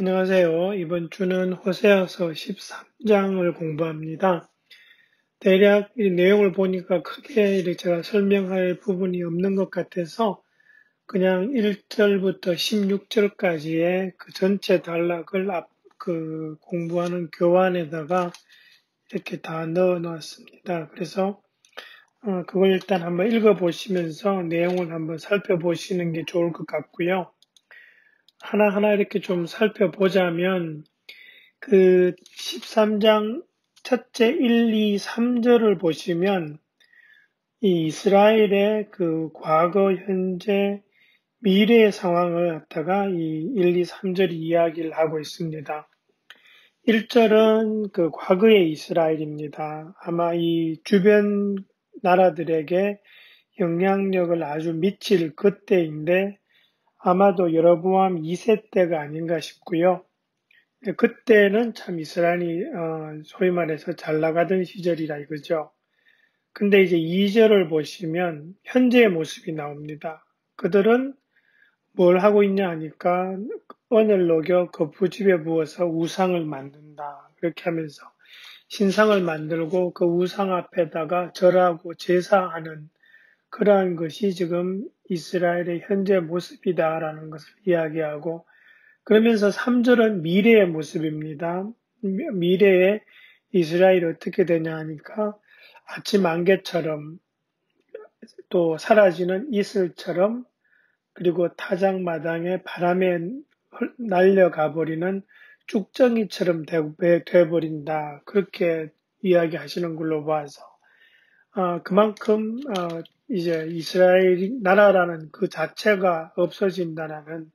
안녕하세요. 이번 주는 호세아서 13장을 공부합니다. 대략 이 내용을 보니까 크게 이렇게 제가 설명할 부분이 없는 것 같아서 그냥 1절부터 16절까지의 그 전체 단락을 공부하는 교환에다가 이렇게 다 넣어 놓았습니다. 그래서 그걸 일단 한번 읽어 보시면서 내용을 한번 살펴보시는 게 좋을 것 같고요. 하나하나 이렇게 좀 살펴보자면 그 13장 첫째 1, 2, 3절을 보시면 이 이스라엘의 그 과거, 현재, 미래의 상황을 갖다가 이 1, 2, 3절이 이야기를 하고 있습니다. 1절은 그 과거의 이스라엘입니다. 아마 이 주변 나라들에게 영향력을 아주 미칠 그때인데 아마도 여로보암 2세 때가 아닌가 싶고요. 그때는 참 이스라엘이 소위 말해서 잘 나가던 시절이라 이거죠. 근데 이제 2절을 보시면 현재의 모습이 나옵니다. 그들은 뭘 하고 있냐 하니까 언을 녹여 거푸집에 부어서 우상을 만든다. 그렇게 하면서 신상을 만들고 그 우상 앞에다가 절하고 제사하는 그러한 것이 지금 이스라엘의 현재 모습이다라는 것을 이야기하고, 그러면서 3절은 미래의 모습입니다. 미래에 이스라엘이 어떻게 되냐 하니까 아침 안개처럼 또 사라지는 이슬처럼 그리고 타작마당에 바람에 날려가 버리는 쭉정이처럼 돼버린다. 그렇게 이야기하시는 걸로 봐서 그만큼 이제 이스라엘 나라라는 그 자체가 없어진다는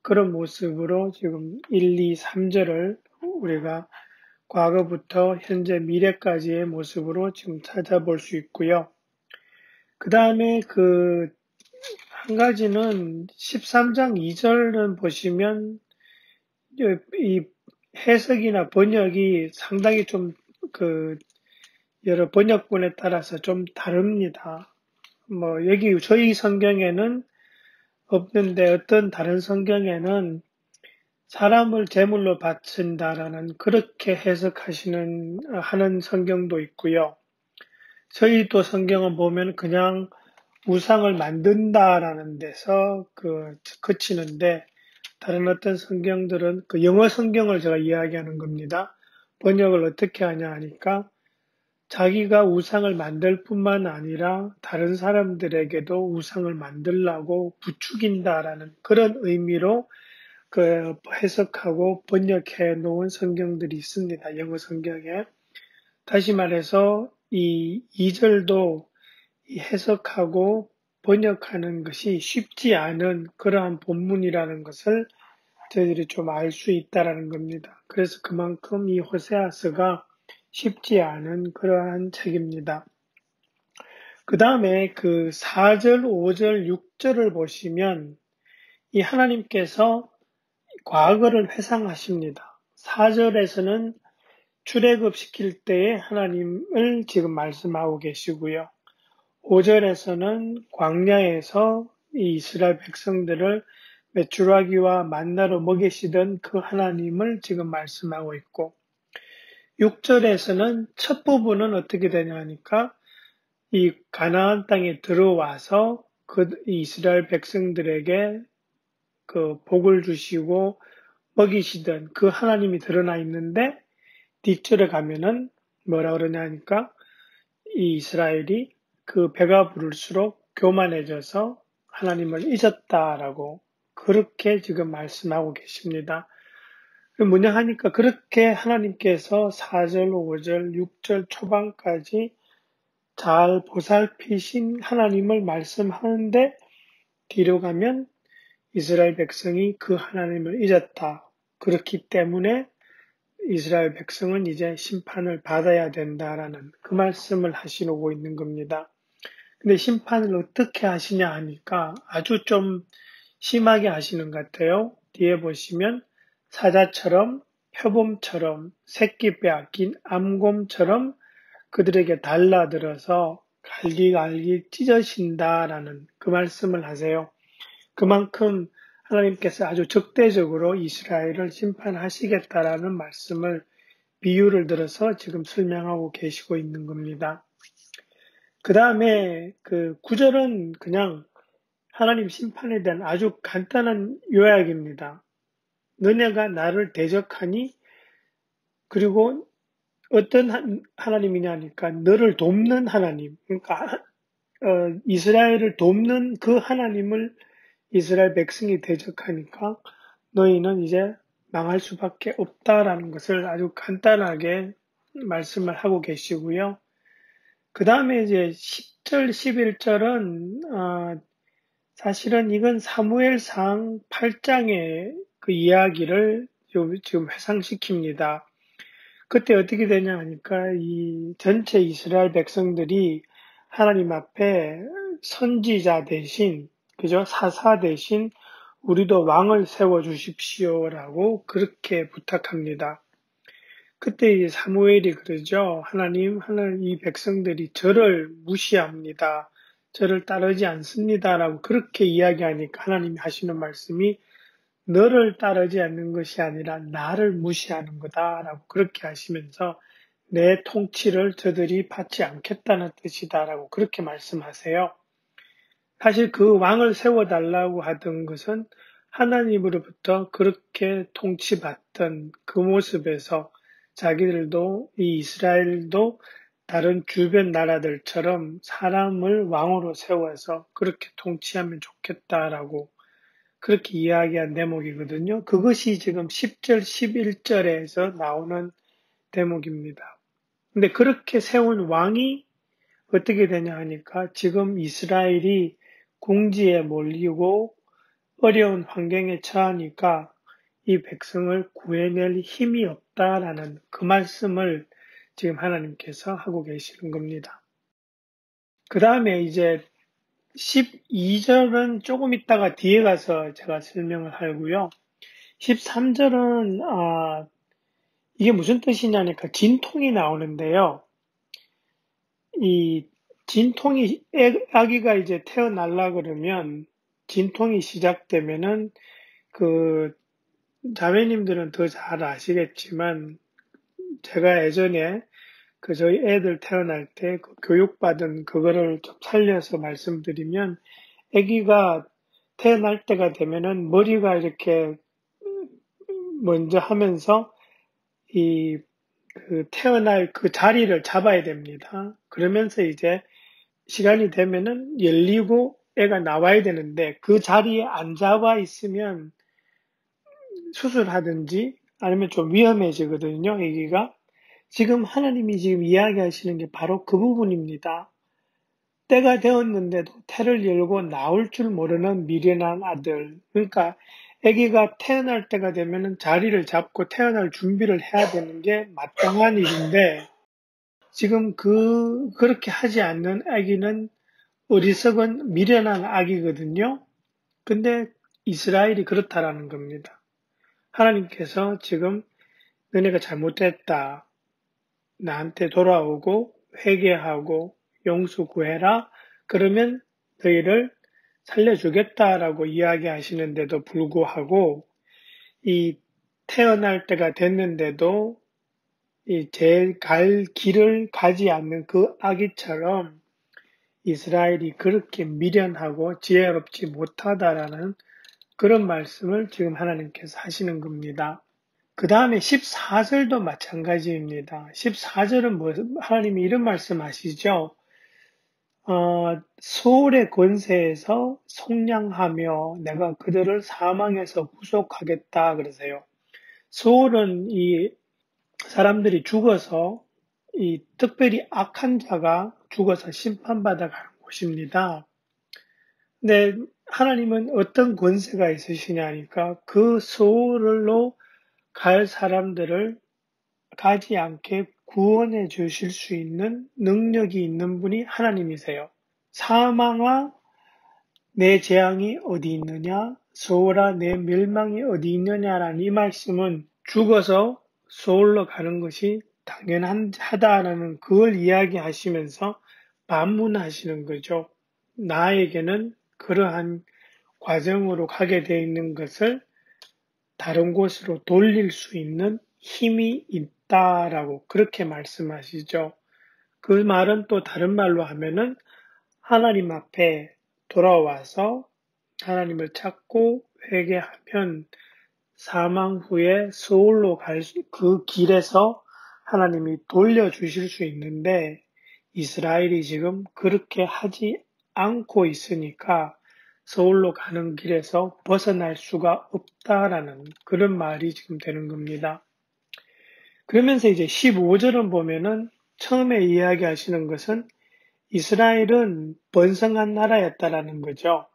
그런 모습으로 지금 1, 2, 3절을 우리가 과거부터 현재 미래까지의 모습으로 지금 찾아볼 수 있고요. 그 다음에 한 가지는 13장 2절은 보시면 이 해석이나 번역이 상당히 좀 여러 번역본에 따라서 좀 다릅니다. 여기 저희 성경에는 없는데 어떤 다른 성경에는 사람을 제물로 바친다라는 그렇게 하는 성경도 있고요. 저희 또 성경은 보면 그냥 우상을 만든다라는 데서 그치는데, 다른 어떤 성경들은 그 영어 성경을 제가 이야기하는 겁니다. 번역을 어떻게 하냐 하니까 자기가 우상을 만들 뿐만 아니라 다른 사람들에게도 우상을 만들라고 부추긴다라는 그런 의미로 해석하고 번역해 놓은 성경들이 있습니다. 영어 성경에. 다시 말해서 이 2절도 해석하고 번역하는 것이 쉽지 않은 그러한 본문이라는 것을 저희들이 좀 알 수 있다라는 겁니다. 그래서 그만큼 이 호세아서가 쉽지 않은 그러한 책입니다. 그 다음에 4절, 5절, 6절을 보시면 이 하나님께서 과거를 회상하십니다. 4절에서는 출애굽시킬 때에 하나님을 지금 말씀하고 계시고요. 5절에서는 광야에서 이 이스라엘 백성들을 메추라기와 만나로 먹이시던 그 하나님을 지금 말씀하고 있고, 6절에서는 첫 부분은 어떻게 되냐 하니까 이 가나안 땅에 들어와서 이 이스라엘 백성들에게 복을 주시고 먹이시던 그 하나님이 드러나 있는데, 뒷절에 가면은 뭐라 그러냐 하니까 이 이스라엘이 그 배가 부를수록 교만해져서 하나님을 잊었다라고 그렇게 지금 말씀하고 계십니다. 뭐냐 하니까 그렇게 하나님께서 4절, 5절, 6절 초반까지 잘 보살피신 하나님을 말씀하는데, 뒤로 가면 이스라엘 백성이 그 하나님을 잊었다. 그렇기 때문에 이스라엘 백성은 이제 심판을 받아야 된다라는 그 말씀을 하시고 있는 겁니다. 근데 심판을 어떻게 하시냐 하니까 아주 좀 심하게 하시는 것 같아요. 뒤에 보시면 사자처럼, 표범처럼, 새끼 빼앗긴 암곰처럼 그들에게 달라들어서 갈기갈기 찢어진다라는 그 말씀을 하세요. 그만큼 하나님께서 아주 적대적으로 이스라엘을 심판하시겠다라는 말씀을 비유를 들어서 지금 설명하고 계시고 있는 겁니다. 그 다음에 그 9절은 그냥 하나님 심판에 대한 아주 간단한 요약입니다. 너네가 나를 대적하니, 그리고 어떤 하나님이냐니까 너를 돕는 하나님, 그러니까 이스라엘을 돕는 그 하나님을 이스라엘 백성이 대적하니까 너희는 이제 망할 수밖에 없다라는 것을 아주 간단하게 말씀을 하고 계시고요. 그 다음에 이제 10절, 11절은 사실은 이건 사무엘상 8장의 그 이야기를 지금 회상시킵니다. 그때 어떻게 되냐 하니까 이 전체 이스라엘 백성들이 하나님 앞에 선지자 대신, 그죠? 사사 대신 우리도 왕을 세워 주십시오라고 그렇게 부탁합니다. 그때 이제 사무엘이 그러죠. 하나님 이 백성들이 저를 무시합니다. 저를 따르지 않습니다라고 그렇게 이야기하니까 하나님이 하시는 말씀이 너를 따르지 않는 것이 아니라 나를 무시하는 거다라고 그렇게 하시면서 내 통치를 저들이 받지 않겠다는 뜻이다라고 그렇게 말씀하세요. 사실 그 왕을 세워달라고 하던 것은 하나님으로부터 그렇게 통치받던 그 모습에서 자기들도 이 이스라엘도 다른 주변 나라들처럼 사람을 왕으로 세워서 그렇게 통치하면 좋겠다라고 그렇게 이야기한 대목이거든요. 그것이 지금 10절, 11절에서 나오는 대목입니다. 근데 그렇게 세운 왕이 어떻게 되냐 하니까 지금 이스라엘이 궁지에 몰리고 어려운 환경에 처하니까 이 백성을 구해낼 힘이 없다라는 그 말씀을 지금 하나님께서 하고 계시는 겁니다. 그 다음에 이제 12절은 조금 있다가 뒤에 가서 제가 설명을 하고요. 13절은 이게 무슨 뜻이냐니까 진통이 나오는데요. 이 진통이 아기가 이제 태어날라 그러면 진통이 시작되면은 그 자매님들은 더 잘 아시겠지만 제가 예전에 그 저희 애들 태어날 때 그 교육받은 그거를 좀 살려서 말씀드리면 아기가 태어날 때가 되면은 머리가 이렇게 먼저 하면서 그 태어날 그 자리를 잡아야 됩니다. 그러면서 이제 시간이 되면은 열리고 애가 나와야 되는데 그 자리에 안 잡아 있으면 수술하든지 아니면 좀 위험해지거든요, 아기가. 지금 하나님이 지금 이야기하시는 게 바로 그 부분입니다. 때가 되었는데도 태를 열고 나올 줄 모르는 미련한 아들. 그러니까 아기가 태어날 때가 되면 자리를 잡고 태어날 준비를 해야 되는 게 마땅한 일인데 지금 그렇게 하지 않는 아기는 어리석은 미련한 아기거든요. 근데 이스라엘이 그렇다라는 겁니다. 하나님께서 지금 너네가 잘못했다. 나한테 돌아오고 회개하고 용서 구해라. 그러면 너희를 살려주겠다라고 이야기하시는데도 불구하고 이 태어날 때가 됐는데도 이 제 갈 길을 가지 않는 그 아기처럼 이스라엘이 그렇게 미련하고 지혜롭지 못하다라는 그런 말씀을 지금 하나님께서 하시는 겁니다. 그 다음에 14절도 마찬가지입니다. 14절은 하나님이 이런 말씀 하시죠. 소울의 권세에서 속량하며 내가 그들을 사망에서 구속하겠다 그러세요. 소울은 이 사람들이 죽어서 특별히 악한 자가 죽어서 심판받아 가는 곳입니다. 근데 하나님은 어떤 권세가 있으시냐니까 그 소울로 갈 사람들을 가지 않게 구원해 주실 수 있는 능력이 있는 분이 하나님이세요. 사망아 내 재앙이 어디 있느냐? 소울아 내 멸망이 어디 있느냐라는 이 말씀은 죽어서 소울로 가는 것이 당연하다라는 그걸 이야기하시면서 반문하시는 거죠. 나에게는 그러한 과정으로 가게 되어 있는 것을 다른 곳으로 돌릴 수 있는 힘이 있다라고 그렇게 말씀하시죠. 그 말은 또 다른 말로 하면은 하나님 앞에 돌아와서 하나님을 찾고 회개하면 사망 후에 서울로 갈 그 길에서 하나님이 돌려주실 수 있는데 이스라엘이 지금 그렇게 하지 않고 있으니까 서울로 가는 길에서 벗어날 수가 없다라는 그런 말이 지금 되는 겁니다. 그러면서 이제 15절은 보면은 처음에 이야기하시는 것은 이스라엘은 번성한 나라였다라는 거죠.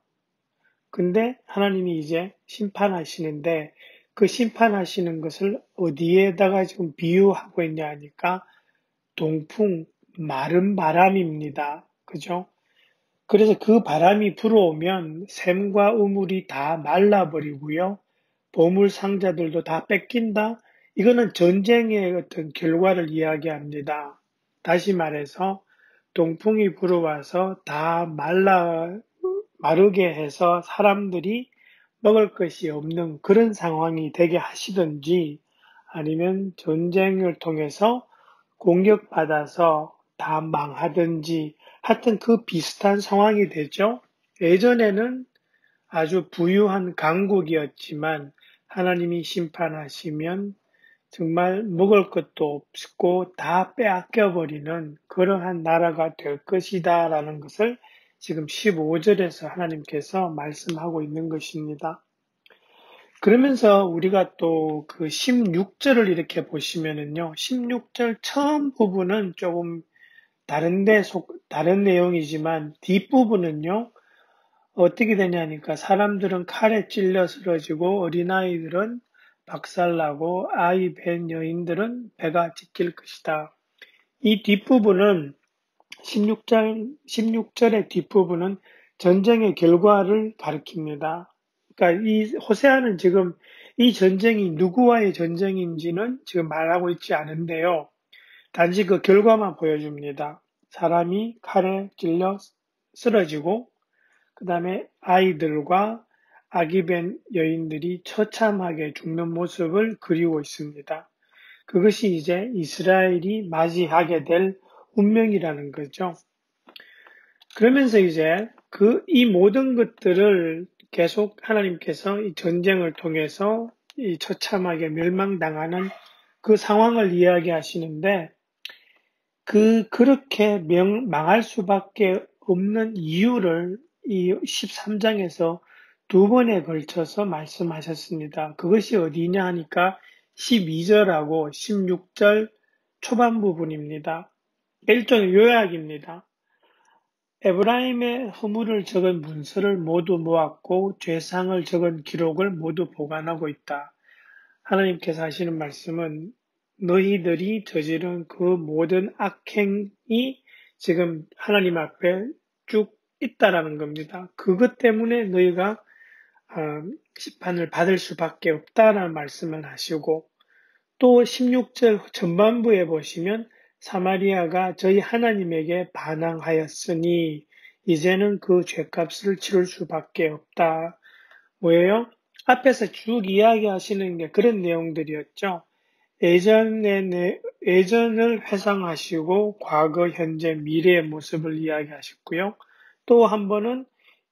근데 하나님이 이제 심판하시는데 그 심판하시는 것을 어디에다가 지금 비유하고 있냐 하니까 동풍, 마른 바람입니다. 그죠? 그래서 그 바람이 불어오면 샘과 우물이 다 말라버리고요. 보물 상자들도 다 뺏긴다. 이거는 전쟁의 어떤 결과를 이야기합니다. 다시 말해서 동풍이 불어와서 다 마르게 해서 사람들이 먹을 것이 없는 그런 상황이 되게 하시든지 아니면 전쟁을 통해서 공격받아서 다 망하든지 하여튼 그 비슷한 상황이 되죠. 예전에는 아주 부유한 강국이었지만 하나님이 심판하시면 정말 먹을 것도 없고 다 빼앗겨버리는 그러한 나라가 될 것이다 라는 것을 지금 15절에서 하나님께서 말씀하고 있는 것입니다. 그러면서 우리가 또 그 16절을 이렇게 보시면은요, 16절 처음 부분은 조금 다른 내용이지만 뒷부분은요, 어떻게 되냐니까 사람들은 칼에 찔려 쓰러지고 어린아이들은 박살나고 아이 벤 여인들은 배가 찢길 것이다. 이 뒷부분은 16절의 뒷부분은 전쟁의 결과를 가리킵니다. 그러니까 이 호세아는 지금 이 전쟁이 누구와의 전쟁인지는 지금 말하고 있지 않은데요. 단지 그 결과만 보여줍니다. 사람이 칼에 찔려 쓰러지고 그 다음에 아이들과 아기 벤 여인들이 처참하게 죽는 모습을 그리고 있습니다. 그것이 이제 이스라엘이 맞이하게 될 운명이라는 거죠. 그러면서 이제 이 모든 것들을 계속 하나님께서 이 전쟁을 통해서 이 처참하게 멸망당하는 그 상황을 이야기하시는데 그렇게 망할 수밖에 없는 이유를 이 13장에서 두 번에 걸쳐서 말씀하셨습니다. 그것이 어디냐 하니까 12절하고 16절 초반 부분입니다. 일종의 요약입니다. 에브라임의 허물을 적은 문서를 모두 모았고 죄상을 적은 기록을 모두 보관하고 있다. 하나님께서 하시는 말씀은 너희들이 저지른 그 모든 악행이 지금 하나님 앞에 쭉 있다라는 겁니다. 그것 때문에 너희가 심판을 받을 수밖에 없다라는 말씀을 하시고 또 16절 전반부에 보시면 사마리아가 저희 하나님에게 반항하였으니 이제는 그 죄값을 치를 수밖에 없다. 뭐예요? 앞에서 쭉 이야기하시는 게 그런 내용들이었죠. 예전을 회상하시고 과거, 현재, 미래의 모습을 이야기하셨고요. 또 한 번은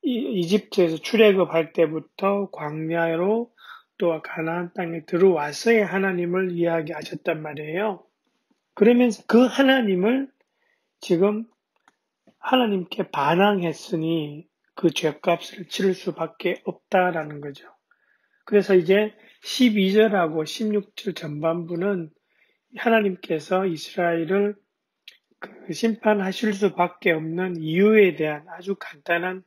이집트에서 출애굽할 때부터 광야로 또 가나안 땅에 들어와서의 하나님을 이야기하셨단 말이에요. 그러면서 그 하나님을 지금 하나님께 반항했으니 그 죄값을 치를 수밖에 없다라는 거죠. 그래서 이제 12절하고 16절 전반부는 하나님께서 이스라엘을 심판하실 수밖에 없는 이유에 대한 아주 간단한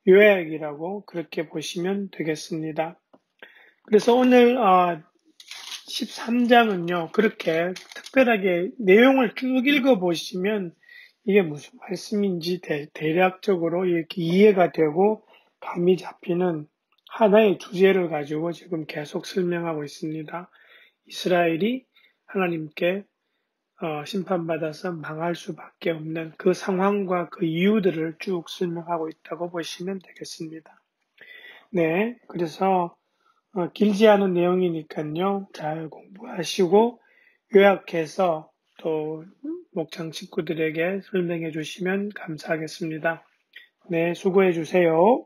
요약이라고 그렇게 보시면 되겠습니다. 그래서 오늘 13장은요, 그렇게 특별하게 내용을 쭉 읽어보시면 이게 무슨 말씀인지 대략적으로 이렇게 이해가 되고 감이 잡히는 하나의 주제를 가지고 지금 계속 설명하고 있습니다. 이스라엘이 하나님께 심판받아서 망할 수밖에 없는 그 상황과 그 이유들을 쭉 설명하고 있다고 보시면 되겠습니다. 네, 그래서 길지 않은 내용이니까요. 잘 공부하시고 요약해서 또 목장 식구들에게 설명해 주시면 감사하겠습니다. 네, 수고해 주세요.